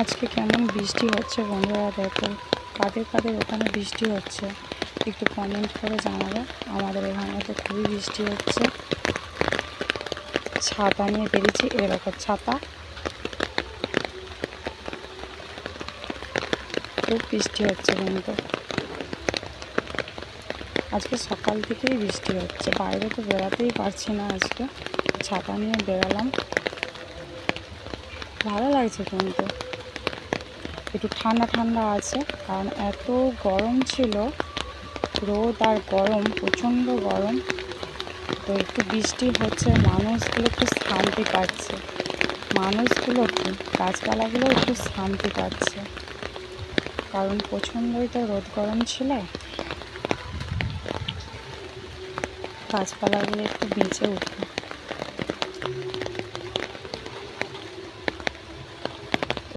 আজকে কেমন বৃষ্টি হচ্ছে বন্ধুরা দেখো, কাদের কাদের ওখানে বৃষ্টি হচ্ছে একটু কমেন্ট করে জানাবে। আমাদের এখানে তো খুবই বৃষ্টি হচ্ছে। ছাতা নিয়ে বেরিয়েছি, এরকম ছাতা, খুব বৃষ্টি হচ্ছে কিন্তু আজকে সকাল থেকেই বৃষ্টি হচ্ছে, বাইরে তো বেরাতেই পারছি না। আজকে ছাতা নিয়ে বেরালাম, ভালো লাগছে কিন্তু একটু ঠান্ডা ঠান্ডা আছে, কারণ এত গরম ছিল, রোদ আর গরম, প্রচণ্ড গরম। তো একটু বৃষ্টি হচ্ছে, মানুষগুলো একটু শান্তি পাচ্ছে, মানুষগুলো কি গাছপালাগুলো একটু শান্তি পাচ্ছে, কারণ প্রচণ্ডই তো রোদ গরম ছিল। গাছপালাগুলো একটু বেঁচে উঠবে।